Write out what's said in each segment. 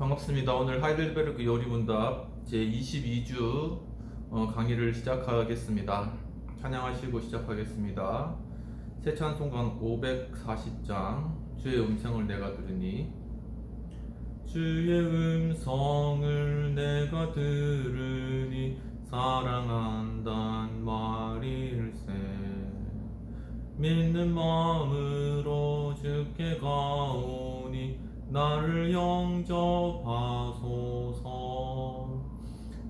반갑습니다. 오늘 하이델베르크 요리문답 제22주 강의를 시작하겠습니다. 찬양하시고 시작하겠습니다. 새 찬송가 540장 주의 음성을 내가 들으니 주의 음성을 내가 들으니 사랑한단 말일세 믿는 마음으로 주께 가오니 나를 영접하소서.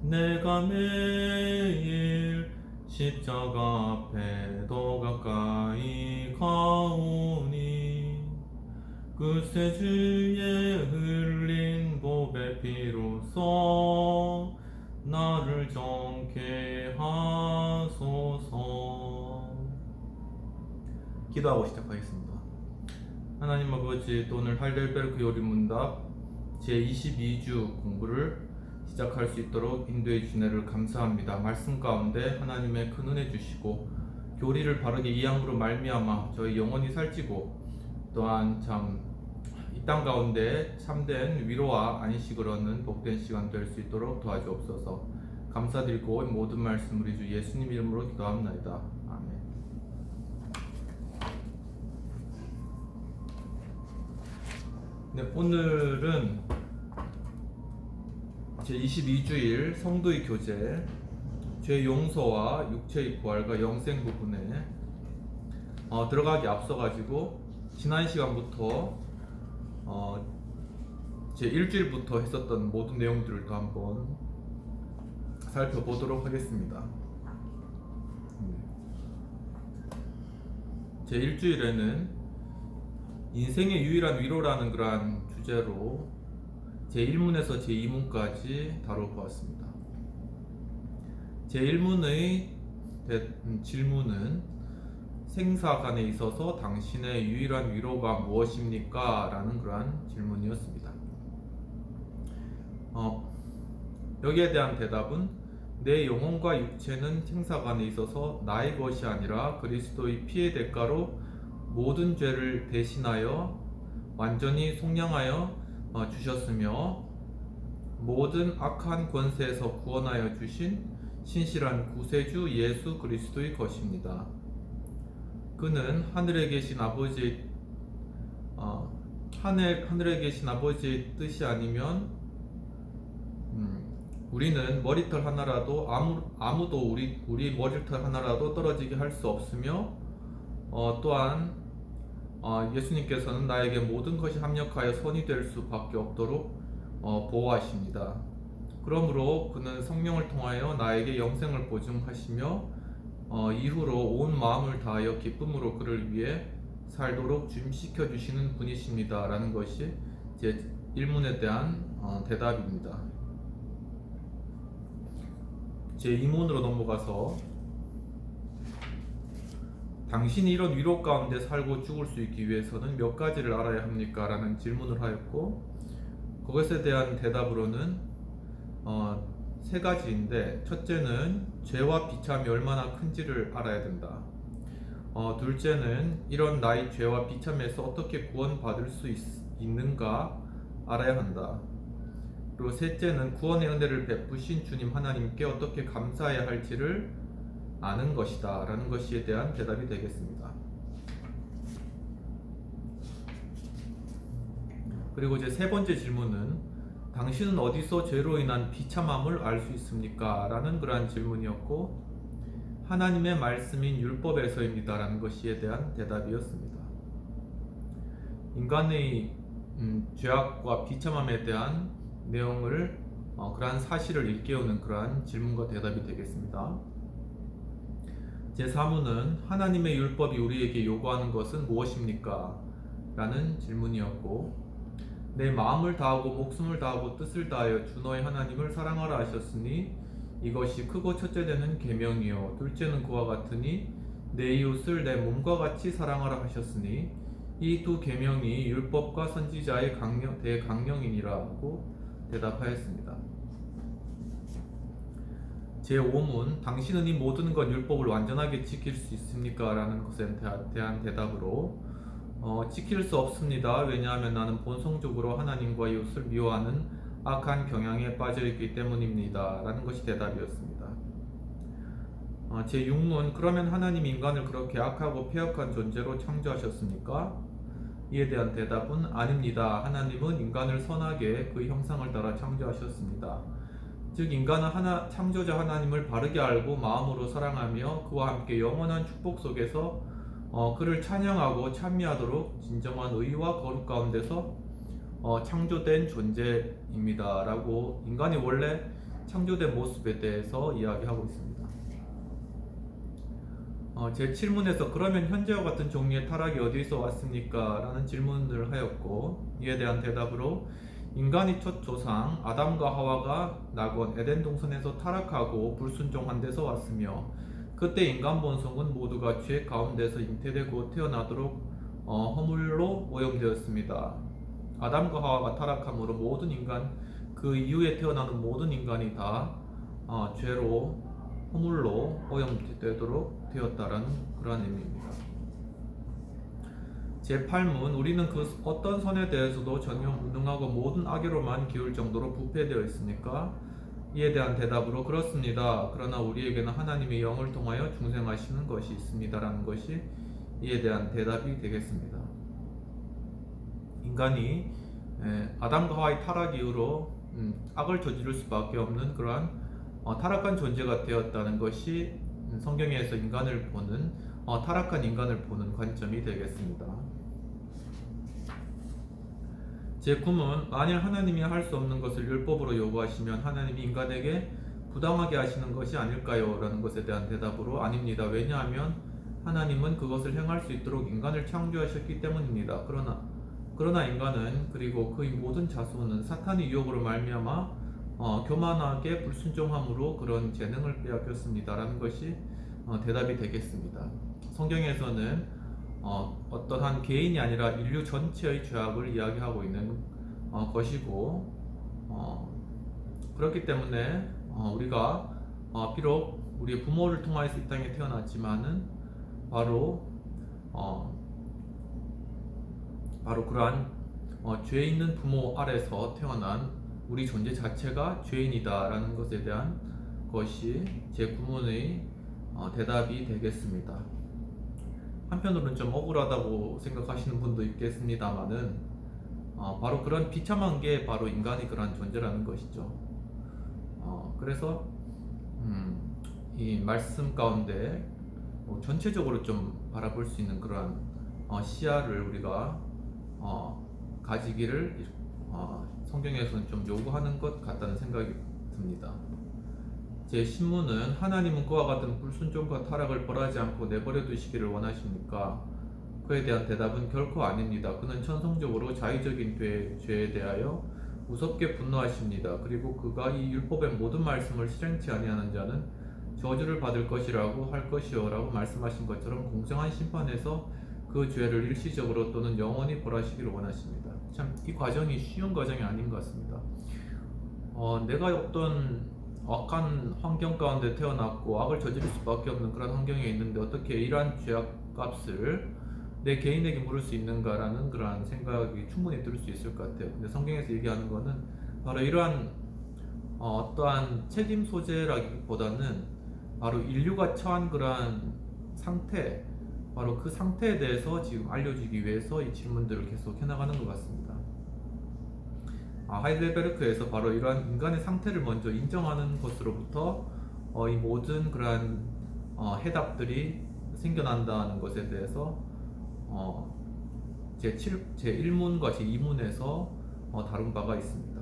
내가 매일 십자가 앞에 더 가까이 가오니 그새 주의 흘린 보배 피로써 나를 정케 하소서. 기도하고 시작하겠습니다. 하나님 아버지, 또 오늘 하이델베르크 요리문답 제22주 공부를 시작할 수 있도록 인도해 주시네를 감사합니다. 말씀 가운데 하나님의 큰 은혜 주시고 교리를 바르게 이해함으로 말미암아 저희 영혼이 살찌고 또한 참 이 땅 가운데 참된 위로와 안식을 얻는 복된 시간 될 수 있도록 도와주옵소서. 감사드리고 모든 말씀 우리 주 예수님 이름으로 기도합나이다. 아멘. 네, 오늘은 제22주일 성도의 교제, 죄 용서와 육체의 부활과 영생 부분에 들어가기 앞서가지고 지난 시간부터 제1주일부터 했었던 모든 내용들을 또 한번 살펴보도록 하겠습니다. 제1주일에는 인생의 유일한 위로라는 그러한 주제로 제1문에서 제2문까지 다뤄보았습니다. 제1문의 질문은 생사간에 있어서 당신의 유일한 위로가 무엇입니까? 라는 그러한 질문이었습니다. 여기에 대한 대답은 내 영혼과 육체는 생사간에 있어서 나의 것이 아니라 그리스도의 피의 대가로 모든 죄를 대신하여 완전히 속량하여 주셨으며 모든 악한 권세에서 구원하여 주신 신실한 구세주 예수 그리스도의 것입니다. 그는 하늘에 계신 아버지의 뜻이 아니면 우리는 머리털 하나라도 아무도 우리 머리털 하나라도 떨어지게 할 수 없으며 또한 예수님께서는 나에게 모든 것이 합력하여 선이 될 수밖에 없도록 보호하십니다. 그러므로 그는 성령을 통하여 나에게 영생을 보증하시며 이후로 온 마음을 다하여 기쁨으로 그를 위해 살도록 준비시켜 주시는 분이십니다. 라는 것이 제 1문에 대한 대답입니다. 제 2문으로 넘어가서 당신이 이런 위로 가운데 살고 죽을 수 있기 위해서는 몇 가지를 알아야 합니까? 라는 질문을 하였고 그것에 대한 대답으로는 세 가지인데 첫째는 죄와 비참이 얼마나 큰지를 알아야 된다. 둘째는 이런 나의 죄와 비참에서 어떻게 구원받을 수 있는가 알아야 한다. 그리고 셋째는 구원의 은혜를 베푸신 주님 하나님께 어떻게 감사해야 할지를 아는 것이다 라는 것에 대한 대답이 되겠습니다. 그리고 이제 세 번째 질문은 당신은 어디서 죄로 인한 비참함을 알 수 있습니까? 라는 그러한 질문이었고 하나님의 말씀인 율법에서입니다 라는 것에 대한 대답이었습니다. 인간의 죄악과 비참함에 대한 내용을 그러한 사실을 일깨우는 그러한 질문과 대답이 되겠습니다. 제3문은 하나님의 율법이 우리에게 요구하는 것은 무엇입니까? 라는 질문이었고 내 마음을 다하고 목숨을 다하고 뜻을 다하여 주 너의 하나님을 사랑하라 하셨으니 이것이 크고 첫째 되는 계명이요 둘째는 그와 같으니 내 이웃을 내 몸과 같이 사랑하라 하셨으니 이 두 계명이 율법과 선지자의 대강령이니라고 대답하였습니다. 제5문 당신은 이 모든 것 율법을 완전하게 지킬 수 있습니까? 라는 것에 대한 대답으로 지킬 수 없습니다. 왜냐하면 나는 본성적으로 하나님과 이웃을 미워하는 악한 경향에 빠져 있기 때문입니다. 라는 것이 대답이었습니다. 제6문, 그러면 하나님이 인간을 그렇게 악하고 패역한 존재로 창조하셨습니까? 이에 대한 대답은 아닙니다. 하나님은 인간을 선하게 그의 형상을 따라 창조하셨습니다. 즉 인간은 창조자 하나님을 바르게 알고 마음으로 사랑하며 그와 함께 영원한 축복 속에서 그를 찬양하고 찬미하도록 진정한 의와 거룩 가운데서 창조된 존재입니다. 라고 인간이 원래 창조된 모습에 대해서 이야기하고 있습니다. 제7문에서 그러면 현재와 같은 종류의 타락이 어디서 왔습니까? 라는 질문을 하였고, 이에 대한 대답으로 인간이 첫 조상 아담과 하와가 낙원 에덴 동산에서 타락하고 불순종한 데서 왔으며, 그때 인간 본성은 모두가 죄 가운데서 잉태되고 태어나도록 허물로 오염되었습니다. 아담과 하와가 타락함으로 모든 인간, 그 이후에 태어나는 모든 인간이 다 죄로 허물로 오염되도록 되었다라는 그러한 의미입니다. 제8문, 우리는 그 어떤 선에 대해서도 전혀 무능하고 모든 악의로만 기울 정도로 부패되어 있습니까? 이에 대한 대답으로 그렇습니다. 그러나 우리에게는 하나님의 영을 통하여 중생하시는 것이 있습니다라는 것이 이에 대한 대답이 되겠습니다. 인간이 아담과 하와의 타락 이후로 악을 저지를 수밖에 없는 그러한 타락한 존재가 되었다는 것이 성경에서 인간을 보는 타락한 인간을 보는 관점이 되겠습니다. 제9문, 만일 하나님이 할 수 없는 것을 율법으로 요구하시면 하나님이 인간에게 부당하게 하시는 것이 아닐까요? 라는 것에 대한 대답으로 아닙니다. 왜냐하면 하나님은 그것을 행할 수 있도록 인간을 창조하셨기 때문입니다. 그러나 인간은 그리고 그의 모든 자손은 사탄의 유혹으로 말미암아 교만하게 불순종함으로 그런 재능을 빼앗겼습니다. 라는 것이 대답이 되겠습니다. 성경에서는 어떠한 개인이 아니라 인류 전체의 죄악을 이야기하고 있는 것이고, 그렇기 때문에 우리가 비록 우리의 부모를 통하여서 이 땅에 태어났지만은 바로 그러한 죄 있는 부모 아래서 태어난 우리 존재 자체가 죄인이다라는 것에 대한 것이 제9문의 대답이 되겠습니다. 한편으로는 좀 억울하다고 생각하시는 분도 있겠습니다만은 바로 그런 비참한 게 바로 인간이 그런 존재라는 것이죠. 그래서 이 말씀 가운데 전체적으로 좀 바라볼 수 있는 그러한 시야를 우리가 가지기를 성경에서는 좀 요구하는 것 같다는 생각이 듭니다. 제10문은 하나님은 그와 같은 불순종과 타락을 벌하지 않고 내버려 두시기를 원하십니까? 그에 대한 대답은 결코 아닙니다. 그는 천성적으로 자의적인 죄에 대하여 무섭게 분노하십니다. 그리고 그가 이 율법의 모든 말씀을 실행치 아니하는 자는 저주를 받을 것이라고 할 것이요 라고 말씀하신 것처럼 공정한 심판에서 그 죄를 일시적으로 또는 영원히 벌하시기를 원하십니다. 참 이 과정이 쉬운 과정이 아닌 것 같습니다. 내가 어떤 악한 환경 가운데 태어났고 악을 저지를 수밖에 없는 그런 환경에 있는데 어떻게 이러한 죄악 값을 내 개인에게 물을 수 있는가라는 그러한 생각이 충분히 들 수 있을 것 같아요. 근데 성경에서 얘기하는 거는 바로 이러한 어떠한 책임 소재라기보다는 바로 인류가 처한 그러한 상태, 바로 그 상태에 대해서 지금 알려주기 위해서 이 질문들을 계속 해나가는 것 같습니다. 하이델베르크에서 바로 이러한 인간의 상태를 먼저 인정하는 것으로부터 이 모든 그러한 해답들이 생겨난다는 것에 대해서 제1문과 제2문에서 다룬 바가 있습니다.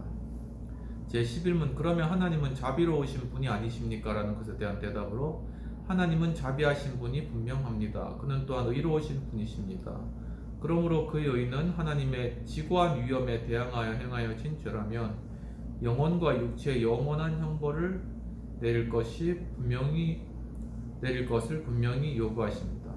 제11문, 그러면 하나님은 자비로우신 분이 아니십니까? 라는 것에 대한 대답으로 하나님은 자비하신 분이 분명합니다. 그는 또한 의로우신 분이십니다. 그러므로 그의 의는 하나님의 지고한 위험에 대항하여 행하여진 죄라면 영혼과 육체의 영원한 형벌을 내릴 것을 분명히 요구하십니다.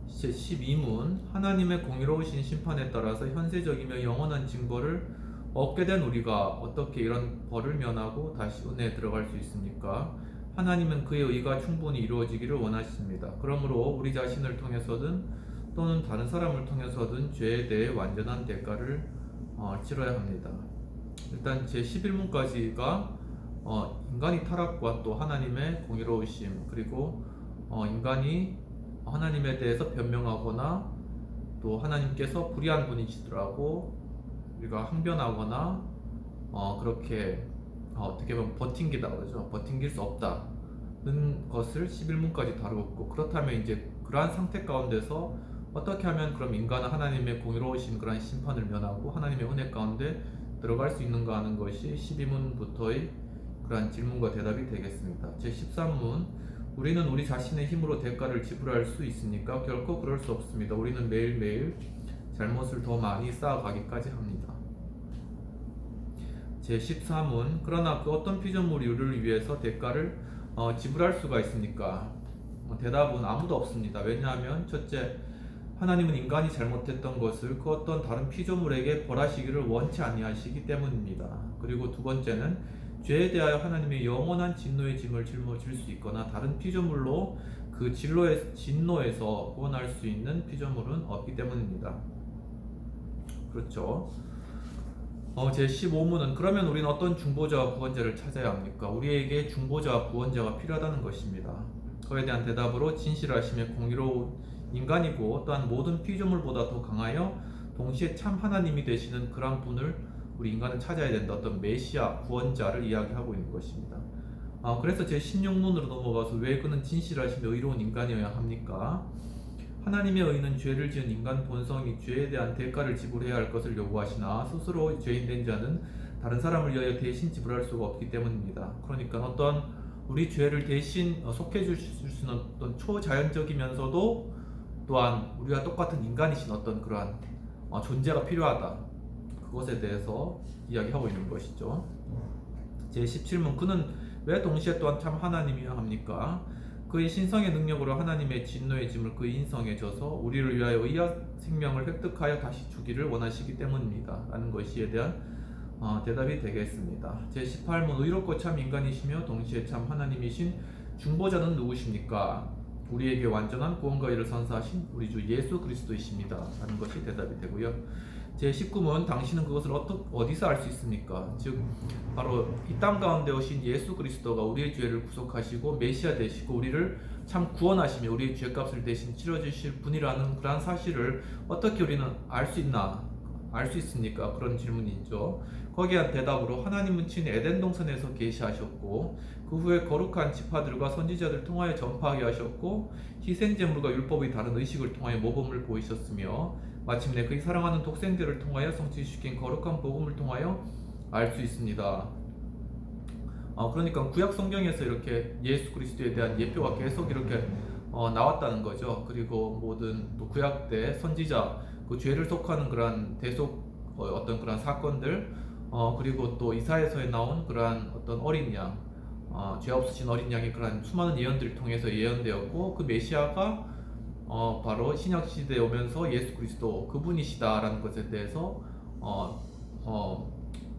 제12문, 하나님의 공의로우신 심판에 따라서 현세적이며 영원한 징벌을 얻게 된 우리가 어떻게 이런 벌을 면하고 다시 은혜에 들어갈 수 있습니까? 하나님은 그의 의가 충분히 이루어지기를 원하십니다. 그러므로 우리 자신을 통해서든 또는 다른 사람을 통해서든 죄에 대해 완전한 대가를 치러야 합니다. 일단 제 11문까지가 인간이 타락과 또 하나님의 공의로우심, 그리고 인간이 하나님에 대해서 변명하거나 또 하나님께서 불의한 분이시더라고 우리가 항변하거나 그렇게 어떻게 보면 버팅기다 그러죠. 버팅길 수 없다는 것을 11문까지 다루었고, 그렇다면 이제 그러한 상태 가운데서 어떻게 하면 그럼 인간은 하나님의 공의로우신 그러한 심판을 면하고 하나님의 은혜 가운데 들어갈 수 있는가 하는 것이 12문부터의 그러한 질문과 대답이 되겠습니다. 제 13문, 우리는 우리 자신의 힘으로 대가를 지불할 수 있습니까? 결코 그럴 수 없습니다. 우리는 매일매일 잘못을 더 많이 쌓아가기까지 합니다. 제 13문, 그러나 그 어떤 피조물이 우리를 위해서 대가를 지불할 수가 있습니까? 대답은 아무도 없습니다. 왜냐하면 첫째, 하나님은 인간이 잘못했던 것을 그 어떤 다른 피조물에게 벌하시기를 원치 아니하시기 때문입니다. 그리고 두 번째는 죄에 대하여 하나님의 영원한 진노의 짐을 짊어질 수 있거나 다른 피조물로 그 진노에서 구원할 수 있는 피조물은 없기 때문입니다. 그렇죠. 제 15문은 그러면 우리는 어떤 중보자와 구원자를 찾아야 합니까? 우리에게 중보자와 구원자가 필요하다는 것입니다. 그에 대한 대답으로 진실하심에 공의로운 인간이고 또한 모든 피조물보다 더 강하여 동시에 참 하나님이 되시는 그런 분을 우리 인간은 찾아야 된다. 어떤 메시아 구원자를 이야기하고 있는 것입니다. 그래서 제 16문으로 넘어가서 왜 그는 진실하시며 의로운 인간이어야 합니까? 하나님의 의는 죄를 지은 인간 본성이 죄에 대한 대가를 지불해야 할 것을 요구하시나 스스로 죄인된 자는 다른 사람을 위하여 대신 지불할 수가 없기 때문입니다. 그러니까 어떤 우리 죄를 대신 속해 주실 수 있는 어떤 초자연적이면서도 또한 우리와 똑같은 인간이신 어떤 그러한 존재가 필요하다. 그것에 대해서 이야기하고 있는 것이죠. 제 17문, 그는 왜 동시에 또한 참 하나님이야 합니까? 그의 신성의 능력으로 하나님의 진노의 짐을 그의 인성에 져서 우리를 위하여 의와 생명을 획득하여 다시 주기를 원하시기 때문입니다. 라는 것에 대한 대답이 되겠습니다. 제 18문, 의롭고 참 인간이시며 동시에 참 하나님이신 중보자는 누구십니까? 우리에게 완전한 구원과 의를 선사하신 우리 주 예수 그리스도이십니다. 라는 것이 대답이 되고요. 제 19문, 당신은 그것을 어디서 알 수 있습니까? 즉 바로 이 땅 가운데 오신 예수 그리스도가 우리의 죄를 구속하시고 메시아 되시고 우리를 참 구원하시며 우리의 죄값을 대신 치러주실 분이라는 그러한 사실을 어떻게 우리는 알 수 있나? 알 수 있습니까? 그런 질문이죠. 거기에 한 대답으로 하나님은 친히 에덴 동산에서 계시하셨고 그 후에 거룩한 지파들과 선지자들 통하여 전파하게 하셨고 희생제물과 율법의 다른 의식을 통하여 모범을 보이셨으며 마침내 그의 사랑하는 독생자를 통하여 성취시킨 거룩한 복음을 통하여 알 수 있습니다. 그러니까 구약 성경에서 이렇게 예수 그리스도에 대한 예표가 계속 이렇게 나왔다는 거죠. 그리고 모든 또 구약 때 선지자 그 죄를 속하는 그러한 대속 어떤 그런 사건들 그리고 또 이사야서에 나온 그러한 어떤 어린 양 죄 없으신 어린 양의 그러한 수많은 예언들을 통해서 예언되었고 그 메시아가 바로 신약 시대에 오면서 예수 그리스도 그분이시다라는 것에 대해서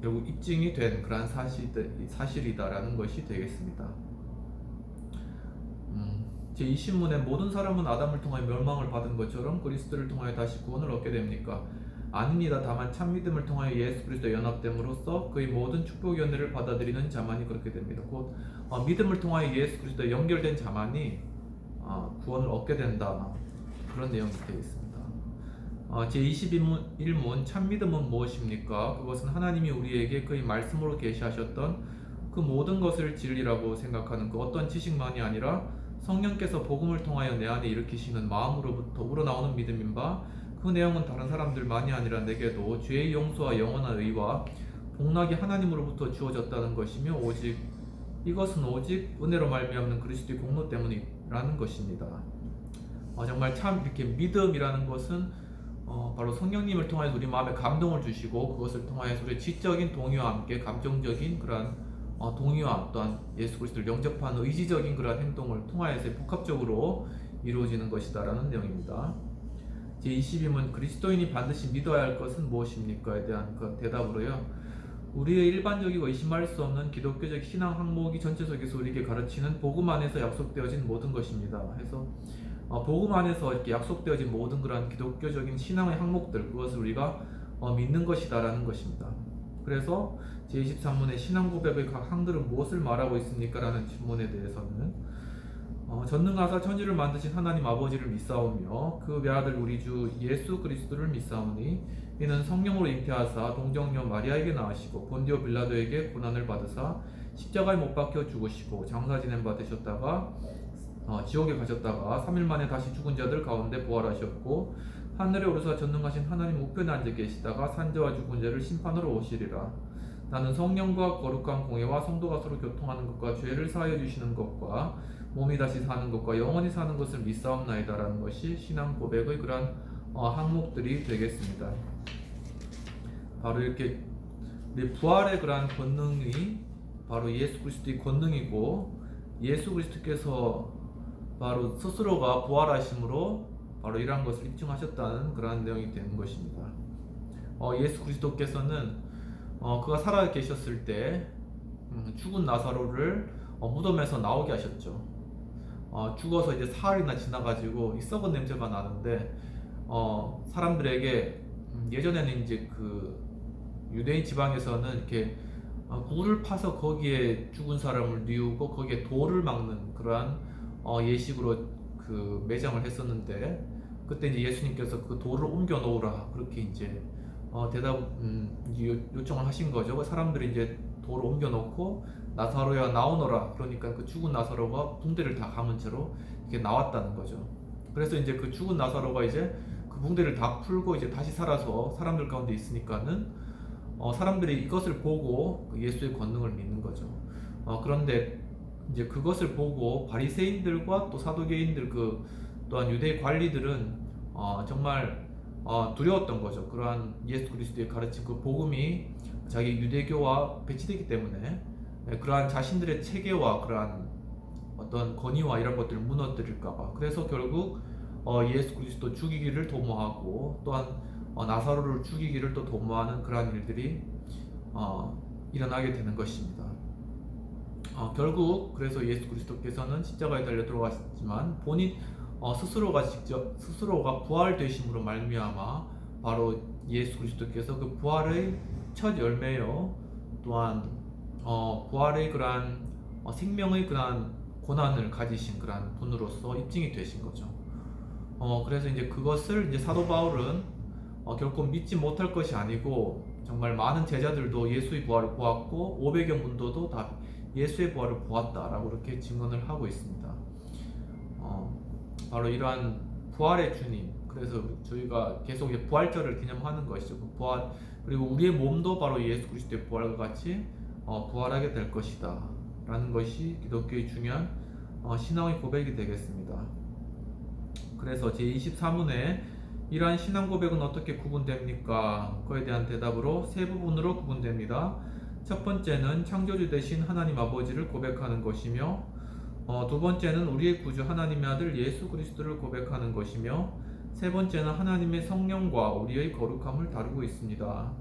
결국 입증이 된 그러한 사실이다라는 것이 되겠습니다. 제 20문에 모든 사람은 아담을 통하여 멸망을 받은 것처럼 그리스도를 통하여 다시 구원을 얻게 됩니까? 아닙니다. 다만 참 믿음을 통하여 예수 그리스도에 연합됨으로써 그의 모든 축복 연회를 받아들이는 자만이 그렇게 됩니다. 곧 믿음을 통하여 예수 그리스도에 연결된 자만이 구원을 얻게 된다. 그런 내용이 되어 있습니다. 제 21문, 참 믿음은 무엇입니까? 그것은 하나님이 우리에게 그의 말씀으로 계시하셨던 그 모든 것을 진리라고 생각하는 그 어떤 지식만이 아니라 성령께서 복음을 통하여 내 안에 일으키시는 마음으로부터 우러나오는 믿음인 바, 그 내용은 다른 사람들만이 아니라 내게도 죄의 용서와 영원한 의와 복락이 하나님으로부터 주어졌다는 것이며 이것은 오직 은혜로 말미암는 그리스도의 공로 때문이라는 것입니다. 정말 참 이렇게 믿음이라는 것은 바로 성령님을 통해서 우리 마음에 감동을 주시고 그것을 통하여서 우리의 지적인 동의와 함께 감정적인 그러한 동의와 또한 예수 그리스도를 영접하는 의지적인 그러한 행동을 통하여서 복합적으로 이루어지는 것이다라는 내용입니다. 제22문, 그리스도인이 반드시 믿어야 할 것은 무엇입니까?에 대한 그 대답으로요. 우리의 일반적이고 의심할 수 없는 기독교적 신앙 항목이 전체 속에서 우리에게 가르치는 복음 안에서 약속되어진 모든 것입니다. 해서 복음 안에서 이렇게 약속되어진 모든 그러한 기독교적인 신앙의 항목들, 그것을 우리가 믿는 것이다라는 것입니다. 그래서 제23문의 신앙 고백의 각 항들은 무엇을 말하고 있습니까? 라는 질문에 대해서는 전능하사 천지를 만드신 하나님 아버지를 믿사오며 그 외아들 우리 주 예수 그리스도를 믿사오니 이는 성령으로 잉태하사 동정녀 마리아에게 낳으시고 본디오 빌라도에게 고난을 받으사 십자가에 못 박혀 죽으시고 장사 지냄 받으셨다가 지옥에 가셨다가 3일 만에 다시 죽은 자들 가운데 부활하셨고 하늘에 오르사 전능하신 하나님 우편에 앉아 계시다가 산자와 죽은 자를 심판으로 오시리라. 나는 성령과 거룩한 공예와 성도가 서로 교통하는 것과 죄를 사하여 주시는 것과 몸이 다시 사는 것과 영원히 사는 것을 믿사옵나이다라는 것이 신앙 고백의 그러한 항목들이 되겠습니다. 바로 이렇게 부활의 그러한 권능이 바로 예수 그리스도의 권능이고 예수 그리스도께서 바로 스스로가 부활하심으로 바로 이러한 것을 입증하셨다는 그러한 내용이 되는 것입니다. 예수 그리스도께서는 그가 살아 계셨을 때 죽은 나사로를 무덤에서 나오게 하셨죠. 죽어서 이제 사흘이나 지나가지고 이 썩은 냄새가 나는데 사람들에게 예전에는 이제 그 유대인 지방에서는 이렇게 굴을 파서 거기에 죽은 사람을 뉘우고 거기에 돌을 막는 그러한 예식으로 그 매장을 했었는데 그때 이제 예수님께서 그 돌을 옮겨 놓으라 그렇게 이제 요청을 하신 거죠. 사람들이 이제 돌을 옮겨 놓고 나사로야 나오너라 그러니까 그 죽은 나사로가 붕대를 다 감은 채로 이렇게 나왔다는 거죠. 그래서 이제 그 죽은 나사로가 이제 그 붕대를 다 풀고 이제 다시 살아서 사람들 가운데 있으니까는 사람들이 이것을 보고 예수의 권능을 믿는 거죠. 그런데 이제 그것을 보고 바리새인들과 또 사두개인들 또한 유대 관리들은 정말 두려웠던 거죠. 그러한 예수 그리스도의 가르친 그 복음이 자기 유대교와 배치되기 때문에 그러한 자신들의 체계와 그러한 어떤 권위와 이런 것들을 무너뜨릴까봐. 그래서 결국 예수 그리스도 죽이기를 도모하고 또한 나사로를 죽이기를 또 도모하는 그러한 일들이 일어나게 되는 것입니다. 결국 그래서 예수 그리스도께서는 십자가에 달려 돌아가셨지만 본인 스스로가 부활되심으로 말미암아 바로 예수 그리스도께서 그 부활의 첫 열매요 또한 부활의 그러한 생명의 그러한 고난을 가지신 그러한 분으로서 입증이 되신 거죠. 그래서 이제 그것을 이제 사도 바울은 결코 믿지 못할 것이 아니고 정말 많은 제자들도 예수의 부활을 보았고 500여 문도도 다 예수의 부활을 보았다라고 이렇게 증언을 하고 있습니다. 바로 이러한 부활의 주님, 그래서 저희가 계속 부활절을 기념하는 것이죠. 그 부활, 그리고 우리의 몸도 바로 예수 그리스도의 부활과 같이 부활하게 될 것이다 라는 것이 기독교의 중요한 신앙의 고백이 되겠습니다. 그래서 제24문에 이러한 신앙 고백은 어떻게 구분됩니까? 그에 대한 대답으로 세 부분으로 구분됩니다. 첫 번째는 창조주 되신 하나님 아버지를 고백하는 것이며 두 번째는 우리의 구주 하나님의 아들 예수 그리스도를 고백하는 것이며 세 번째는 하나님의 성령과 우리의 거룩함을 다루고 있습니다.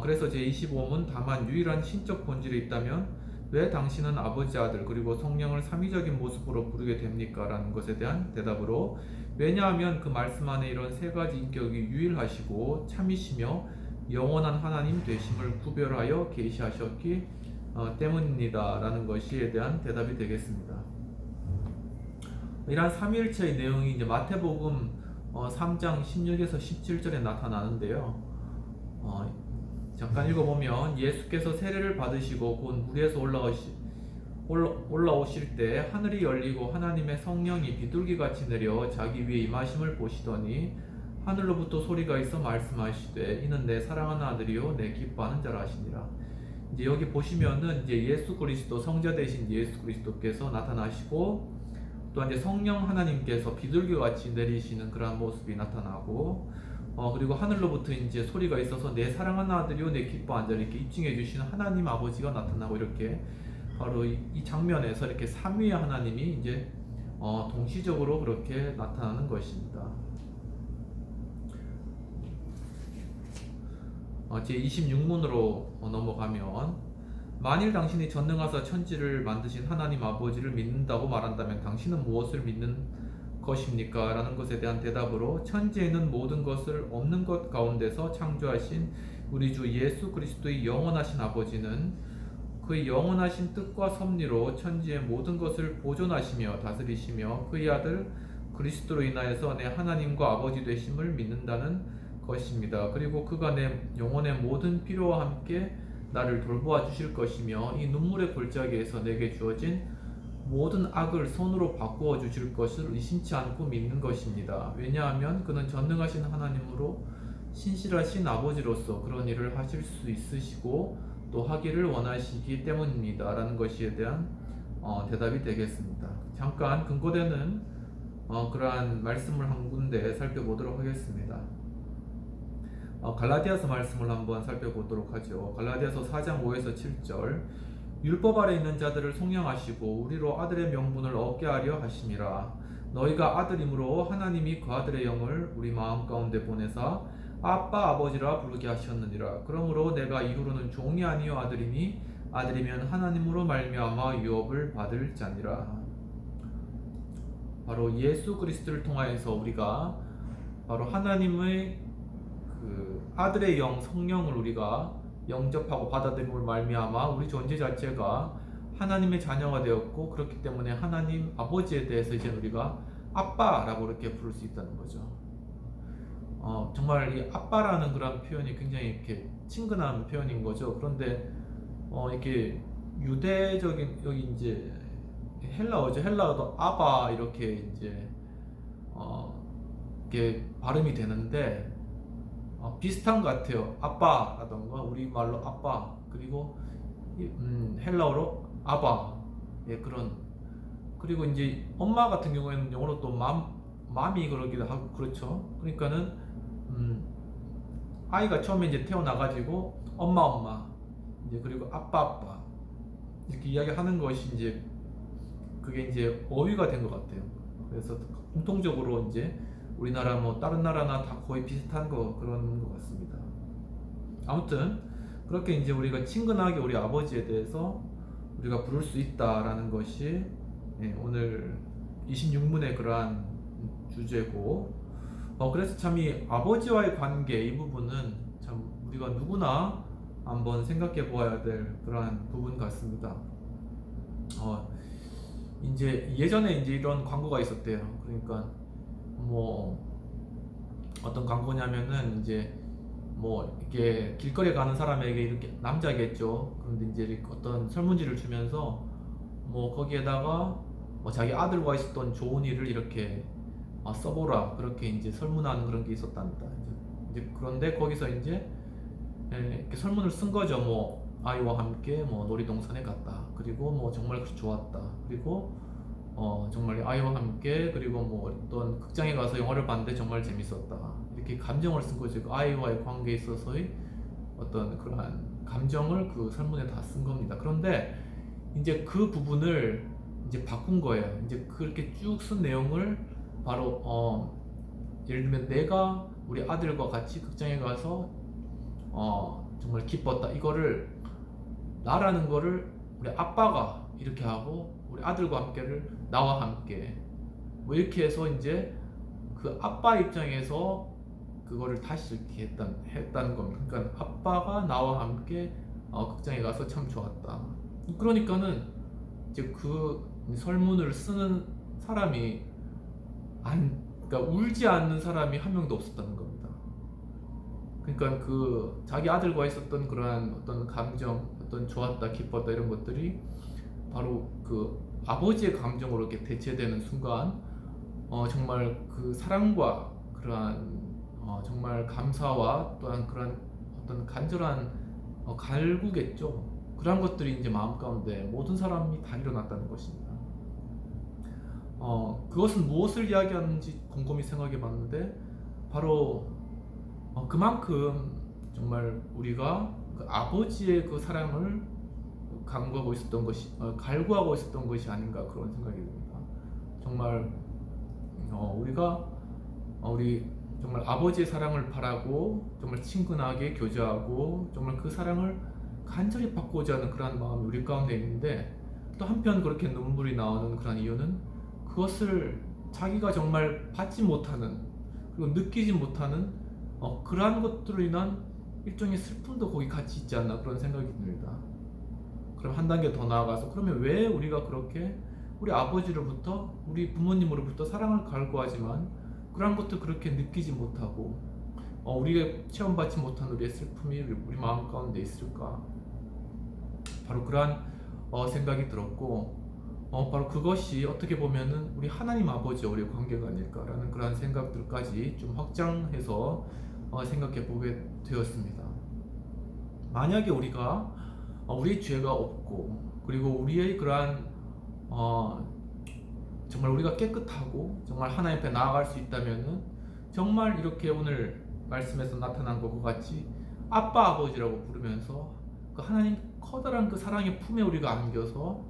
그래서 제25문 다만 유일한 신적 본질이 있다면 왜 당신은 아버지 아들 그리고 성령을 삼위적인 모습으로 부르게 됩니까? 라는 것에 대한 대답으로 왜냐하면 그 말씀 안에 이런 세 가지 인격이 유일하시고 참이시며 영원한 하나님 되심을 구별하여 계시하셨기 때문입니다 라는 것에 대한 대답이 되겠습니다. 이러한 삼위일체의 내용이 이제 마태복음 3장 16에서 17절에 나타나는데요. 잠깐 읽어보면 예수께서 세례를 받으시고 곧 물에서 올라오실 때 하늘이 열리고 하나님의 성령이 비둘기같이 내려 자기 위에 임하심을 보시더니 하늘로부터 소리가 있어 말씀하시되 이는 내 사랑하는 아들이요 내 기뻐하는 자라 하시니라. 이제 여기 보시면은 이제 예수 그리스도 성자 되신 예수 그리스도께서 나타나시고 또한 이제 성령 하나님께서 비둘기같이 내리시는 그러한 모습이 나타나고 그리고 하늘로부터 이제 소리가 있어서 내 사랑하는 아들이요 내 기뻐하는 자를 이렇게 입증해 주시는 하나님 아버지가 나타나고 이렇게 바로 이 장면에서 이렇게 삼위의 하나님이 이제 동시적으로 그렇게 나타나는 것입니다. 제26문으로 넘어가면 만일 당신이 전능하사 천지를 만드신 하나님 아버지를 믿는다고 말한다면 당신은 무엇을 믿는 것입니까? 라는 것에 대한 대답으로 천지에 있는 모든 것을 없는 것 가운데서 창조하신 우리 주 예수 그리스도의 영원하신 아버지는 그의 영원하신 뜻과 섭리로 천지의 모든 것을 보존하시며 다스리시며 그의 아들 그리스도로 인하여서 내 하나님과 아버지 되심을 믿는다는 것입니다. 그리고 그가 내 영혼의 모든 필요와 함께 나를 돌보아 주실 것이며 이 눈물의 골짜기에서 내게 주어진 모든 악을 선으로 바꾸어 주실 것을 의심치 않고 믿는 것입니다. 왜냐하면 그는 전능하신 하나님으로 신실하신 아버지로서 그런 일을 하실 수 있으시고 또 하기를 원하시기 때문입니다. 라는 것에 대한 대답이 되겠습니다. 잠깐 근거되는 그러한 말씀을 한 군데 살펴보도록 하겠습니다. 갈라디아서 말씀을 한번 살펴보도록 하죠. 갈라디아서 4장 5에서 7절 율법 아래 있는 자들을 속량하시고 우리로 아들의 명분을 얻게 하려 하심이라. 너희가 아들이므로 하나님이 그 아들의 영을 우리 마음 가운데 보내사 아빠 아버지라 부르게 하셨느니라. 그러므로 내가 이후로는 종이 아니요 아들이니 아들이면 하나님으로 말미암아 유업을 받을 자니라. 바로 예수 그리스도를 통하여서 우리가 바로 하나님의 그 아들의 영 성령을 우리가 영접하고 받아들임으로 말미암아 우리 존재 자체가 하나님의 자녀가 되었고, 그렇기 때문에 하나님 아버지에 대해서 이제 우리가 아빠라고 이렇게 부를 수 있다는 거죠. 정말 이 아빠라는 그런 표현이 굉장히 이렇게 친근한 표현인 거죠. 그런데 이렇게 유대적인 여기 이제 헬라어죠. 헬라어도 아바 이렇게 이제 이렇게 발음이 되는데 비슷한 것 같아요. 아빠라던가 우리말로 아빠, 그리고 헬라어로 아바, 예, 그런. 그리고 이제 엄마 같은 경우에는 영어로 또 맘이 그러기도 하고 그렇죠. 그러니까는 아이가 처음에 이제 태어나가지고 엄마 이제 그리고 아빠 이렇게 이야기하는 것이 이제 그게 이제 어휘가 된 것 같아요. 그래서 공통적으로 이제 우리나라 뭐 다른 나라나 다 거의 비슷한 그런 것 같습니다. 아무튼 그렇게 이제 우리가 친근하게 우리 아버지에 대해서 우리가 부를 수 있다라는 것이 오늘 26문의 그러한 주제고, 그래서 참 이 아버지와의 관계 이 부분은 참 우리가 누구나 한번 생각해 보아야 될 그러한 부분 같습니다. 이제 예전에 이제 이런 광고가 있었대요. 그러니까 뭐 어떤 광고냐면은 이제 뭐 이렇게 길거리에 가는 사람에게 이렇게 남자겠죠. 그런데 이제 어떤 설문지를 주면서 뭐 거기에다가 뭐 자기 아들과 있었던 좋은 일을 이렇게 써보라, 그렇게 이제 설문하는 그런 게 있었답니다. 이제 그런데 거기서 이제 이렇게 설문을 쓴 거죠. 뭐 아이와 함께 뭐 놀이동산에 갔다. 그리고 뭐 정말 좋았다. 그리고 정말 아이와 함께, 그리고 뭐 어떤 극장에 가서 영화를 봤는데 정말 재밌었다. 이렇게 감정을 쓴 거죠. 그 아이와의 관계에 있어서의 어떤 그러한 감정을 그 설문에 다 쓴 겁니다. 그런데 이제 그 부분을 이제 바꾼 거예요. 이제 그렇게 쭉 쓴 내용을 바로 예를 들면 내가 우리 아들과 같이 극장에 가서 정말 기뻤다. 이거를 나라는 거를 우리 아빠가 이렇게 하고 우리 아들과 함께를 나와 함께 뭐 이렇게 해서 이제 그 아빠 입장에서 그거를 다시 이렇게 했다는 겁니다. 그러니까 아빠가 나와 함께 극장에 가서 참 좋았다. 그러니까는 이제 그 설문을 쓰는 사람이 그러니까 울지 않는 사람이 한 명도 없었다는 겁니다. 그러니까 그 자기 아들과 있었던 그러한 어떤 감정, 어떤 좋았다, 기뻤다 이런 것들이 바로 그 아버지의 감정으로 이렇게 대체되는 순간 정말 그 사랑과 그러한 정말 감사와 또한 그런 어떤 간절한 갈구겠죠. 그런 것들이 이제 마음 가운데 모든 사람이 다 일어났다는 것입니다. 그것은 무엇을 이야기하는지 곰곰이 생각해 봤는데 바로 그만큼 정말 우리가 그 아버지의 그 사랑을 간구하고 있었던 것이 갈구하고 있었던 것이 아닌가 그런 생각이 듭니다. 정말 우리가 우리 정말 아버지의 사랑을 바라고 정말 친근하게 교제하고 정말 그 사랑을 간절히 받고자 하는 그런 마음이 우리 가운데 있는데, 또 한편 그렇게 눈물이 나오는 그런 이유는 그것을 자기가 정말 받지 못하는 그리고 느끼지 못하는 그러한 것들로 인한 일종의 슬픔도 거기 같이 있지 않나 그런 생각이 듭니다. 그럼 한 단계 더 나아가서 그러면 왜 우리가 그렇게 우리 아버지로부터 우리 부모님으로부터 사랑을 갈구하지만 그런 것도 그렇게 느끼지 못하고 우리가 체험받지 못한 우리의 슬픔이 우리 마음 가운데 있을까? 바로 그러한 생각이 들었고 바로 그것이 어떻게 보면은 우리 하나님 아버지와 우리의 관계가 아닐까라는 그러한 생각들까지 좀 확장해서 생각해 보게 되었습니다. 만약에 우리가 우리의 죄가 없고 그리고 우리의 그러한 정말 우리가 깨끗하고 정말 하나님 앞에 나아갈 수 있다면은 정말 이렇게 오늘 말씀에서 나타난 것과 같이 아빠 아버지라고 부르면서 그 하나님 커다란 그 사랑의 품에 우리가 안겨서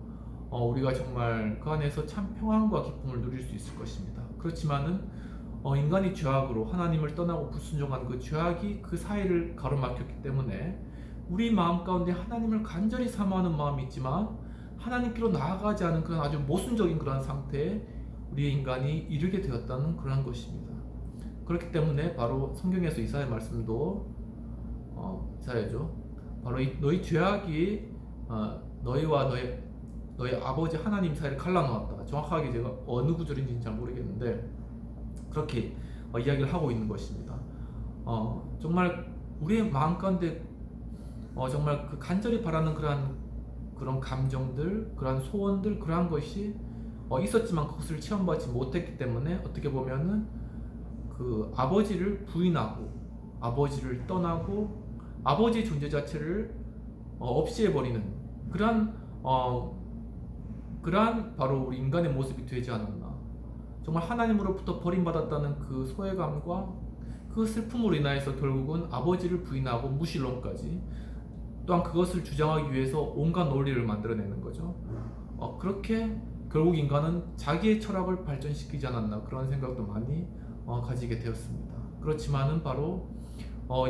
우리가 정말 그 안에서 참 평안과 기쁨을 누릴 수 있을 것입니다. 그렇지만은 인간이 죄악으로 하나님을 떠나고 불순종한 그 죄악이 그 사이를 가로막혔기 때문에 우리 마음 가운데 하나님을 간절히 사모하는 마음이 있지만 하나님께로 나아가지 않은 그런 아주 모순적인 그런 상태에 우리의 인간이 이르게 되었다는 그런 것입니다. 그렇기 때문에 바로 성경에서 이사야 말씀도 이사야죠. 바로 너희 죄악이 너희와 너희 아버지 하나님 사이를 갈라놓았다. 정확하게 제가 어느 구절인지는 잘 모르겠는데 그렇게 이야기를 하고 있는 것입니다. 정말 우리의 마음 가운데 정말 그 간절히 바라는 그런 감정들, 그런 소원들, 그러한 것이 있었지만 그것을 체험받지 못했기 때문에 어떻게 보면은 그 아버지를 부인하고 아버지를 떠나고 아버지의 존재 자체를 없이 해버리는 그러한 바로 우리 인간의 모습이 되지 않았나. 정말 하나님으로부터 버림받았다는 그 소외감과 그 슬픔으로 인하여서 결국은 아버지를 부인하고 무신론까지 또한 그것을 주장하기 위해서 온갖 논리를 만들어내는 거죠. 그렇게 결국 인간은 자기의 철학을 발전시키지 않았나 그런 생각도 많이 가지게 되었습니다. 그렇지만은 바로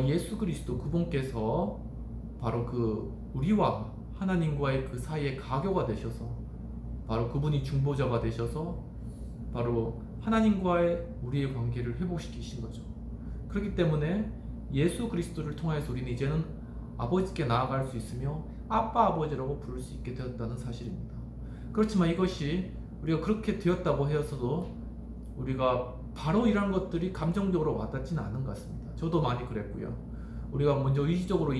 예수 그리스도 그분께서 바로 그 우리와 하나님과의 그 사이에 가교가 되셔서 바로 그분이 중보자가 되셔서 바로 하나님과의 우리의 관계를 회복시키신 거죠. 그렇기 때문에 예수 그리스도를 통해서 우리는 이제는 아버지께 나아갈 수 있으며 아빠 아버지라고 부를 수 있게 되었다는 사실입니다. 그렇지만 이것이 우리가 그렇게 되었다고 하여서도 우리가 바로 이런 것들이 감정적으로 와닿지는 않은 것 같습니다. 저도 많이 그랬고요. 우리가 먼저 의지적으로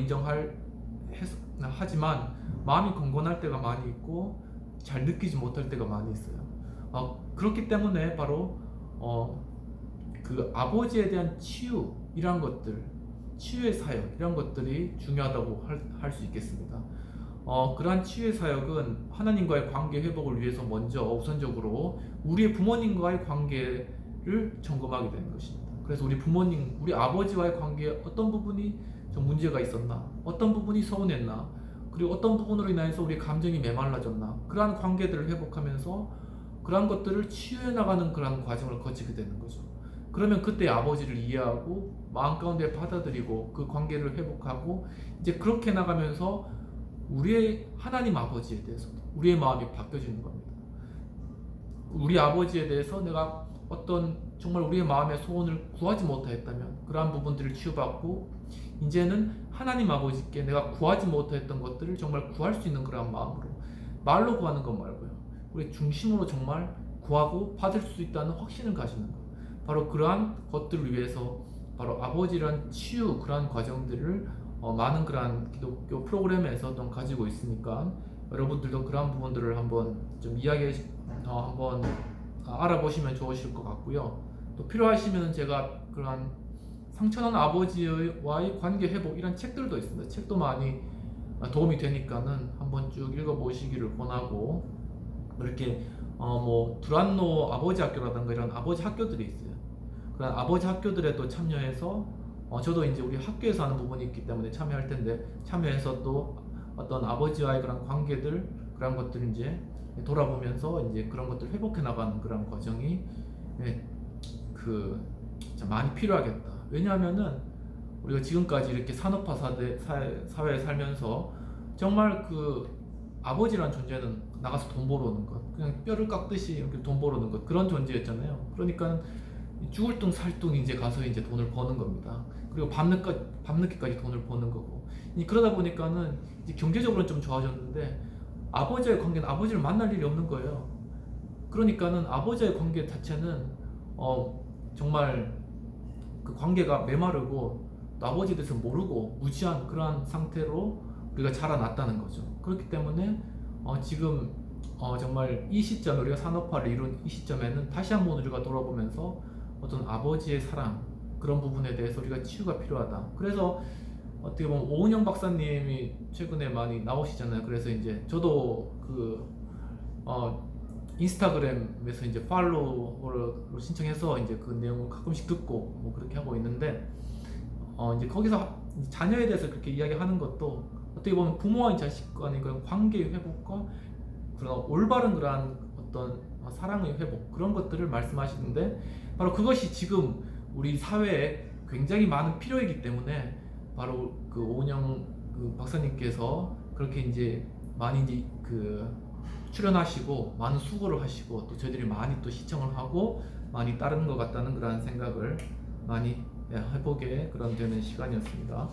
하지만 마음이 건건할 때가 많이 있고 잘 느끼지 못할 때가 많이 있어요. 그렇기 때문에 바로 그 아버지에 대한 치유 이런 것들, 치유의 사역 이런 것들이 중요하다고 할 수 있겠습니다. 그러한 치유의 사역은 하나님과의 관계 회복을 위해서 먼저 우선적으로 우리의 부모님과의 관계를 점검하게 되는 것입니다. 그래서 우리 부모님, 우리 아버지와의 관계에 어떤 부분이 좀 문제가 있었나, 어떤 부분이 서운했나, 그리고 어떤 부분으로 인해서 우리 감정이 메말라졌나, 그러한 관계들을 회복하면서 그러한 것들을 치유해 나가는 그러한 과정을 거치게 되는 거죠. 그러면 그때 아버지를 이해하고 마음 가운데 받아들이고 그 관계를 회복하고 이제 그렇게 나가면서 우리의 하나님 아버지에 대해서 우리의 마음이 바뀌어지는 겁니다. 우리 아버지에 대해서 내가 어떤 정말 우리의 마음의 소원을 구하지 못하였다면 그러한 부분들을 치유받고 이제는 하나님 아버지께 내가 구하지 못했던 것들을 정말 구할 수 있는 그러한 마음으로 말로 구하는 것 말고요. 우리 중심으로 정말 구하고 받을 수 있다는 확신을 가지는 것. 바로 그러한 것들을 위해서 바로 아버지란 치유 그러한 과정들을 많은 그러한 기독교 프로그램에서 가지고 있으니까 여러분들도 그러한 부분들을 한번 좀 한번 알아보시면 좋으실 것 같고요. 또 필요하시면 제가 그러한 상처난 아버지와의 관계 회복 이런 책들도 있습니다. 책도 많이 도움이 되니까는 한번 쭉 읽어보시기를 권하고 이렇게 뭐 두란노 아버지 학교라든가 이런 아버지 학교들이 있어요. 그런 아버지 학교들에도 참여해서 저도 이제 우리 학교에서 하는 부분이 있기 때문에 참여할 텐데 참여해서 또 어떤 아버지와의 그런 관계들 그런 것들 이제 돌아보면서 이제 그런 것들 회복해 나가는 그런 과정이 많이 필요하겠다. 왜냐하면은 우리가 지금까지 이렇게 산업화 사회에 살면서 정말 그 아버지란 존재는 나가서 돈 벌어오는 것, 그냥 뼈를 깎듯이 이렇게 돈 벌어오는 것, 그런 존재였잖아요. 그러니까 죽을 둥 살 둥 이제 가서 이제 돈을 버는 겁니다. 그리고 밤늦게까지 돈을 버는 거고. 그러다 보니까는 이제 경제적으로는 좀 좋아졌는데 아버지의 관계는 아버지를 만날 일이 없는 거예요. 그러니까는 아버지의 관계 자체는 정말 그 관계가 메마르고 또 아버지에 대해서 모르고 무지한 그러한 상태로 우리가 자라났다는 거죠. 그렇기 때문에 지금 정말 이 시점, 우리가 산업화를 이룬 이 시점에는 다시 한번 우리가 돌아보면서 어떤 아버지의 사랑, 그런 부분에 대해서 우리가 치유가 필요하다. 그래서 어떻게 보면 오은영 박사님이 최근에 많이 나오시잖아요. 그래서 이제 저도 인스타그램에서 이제 팔로우를 신청해서 이제 그 내용을 가끔씩 듣고 뭐 그렇게 하고 있는데, 이제 거기서 자녀에 대해서 그렇게 이야기하는 것도 어떻게 보면 부모와 자식 간의 그런 관계의 회복과 그런 올바른 그러한 어떤 사랑의 회복, 그런 것들을 말씀하시는데, 바로 그것이 지금 우리 사회에 굉장히 많은 필요이기 때문에 바로 그 오은영 그 박사님께서 그렇게 이제 많이 이제 출연하시고 많은 수고를 하시고 또 저희들이 많이 또 시청을 하고 많이 따르는 것 같다는 그런 생각을 많이 해보게 그런 되는 시간이었습니다.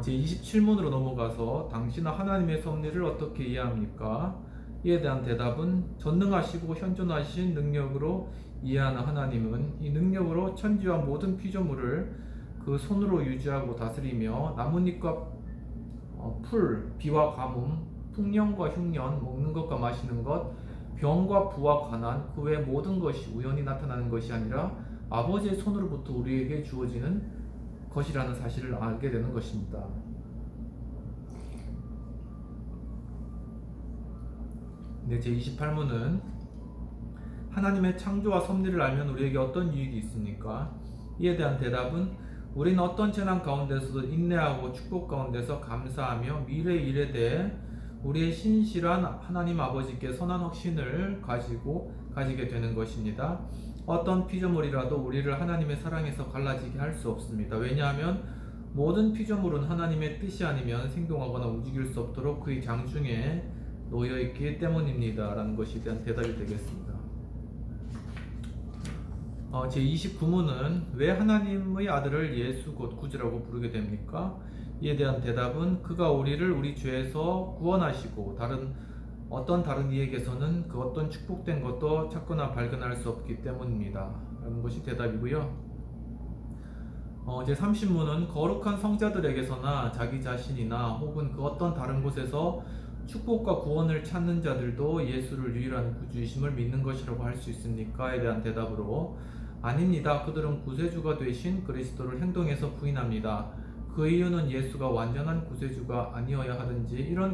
제 27문으로 넘어가서 당신은 하나님의 섭리를 어떻게 이해합니까? 이에 대한 대답은 전능하시고 현존하신 능력으로 이해하는 하나님은 이 능력으로 천지와 모든 피조물을 그 손으로 유지하고 다스리며 나뭇잎과 풀, 비와 가뭄, 풍년과 흉년, 먹는 것과 마시는 것, 병과 부와 가난, 그 외 모든 것이 우연히 나타나는 것이 아니라 아버지의 손으로부터 우리에게 주어지는 것이라는 사실을 알게 되는 것입니다. 네, 제 28문은 하나님의 창조와 섭리를 알면 우리에게 어떤 유익이 있습니까? 이에 대한 대답은 우리는 어떤 재난 가운데서도 인내하고 축복 가운데서 감사하며 미래의 일에 대해 우리의 신실한 하나님 아버지께 선한 확신을 가지게 되는 것입니다. 어떤 피조물이라도 우리를 하나님의 사랑에서 갈라지게 할 수 없습니다. 왜냐하면 모든 피조물은 하나님의 뜻이 아니면 생동하거나 움직일 수 없도록 그의 장중에 놓여 있기 때문입니다. 라는 것에 대한 대답이 되겠습니다. 제 29문은 왜 하나님의 아들을 예수 곧 구주라고 부르게 됩니까? 이에 대한 대답은 그가 우리를 우리 죄에서 구원하시고 어떤 다른 이에게서는 그 어떤 축복된 것도 찾거나 발견할 수 없기 때문입니다. 라는 것이 대답이고요. 제 30문은 거룩한 성자들에게서나 자기 자신이나 혹은 그 어떤 다른 곳에서 축복과 구원을 찾는 자들도 예수를 유일한 구주이심을 믿는 것이라고 할 수 있습니까? 에 대한 대답으로 아닙니다. 그들은 구세주가 되신 그리스도를 행동에서 부인합니다. 그 이유는 예수가 완전한 구세주가 아니어야 하든지 이런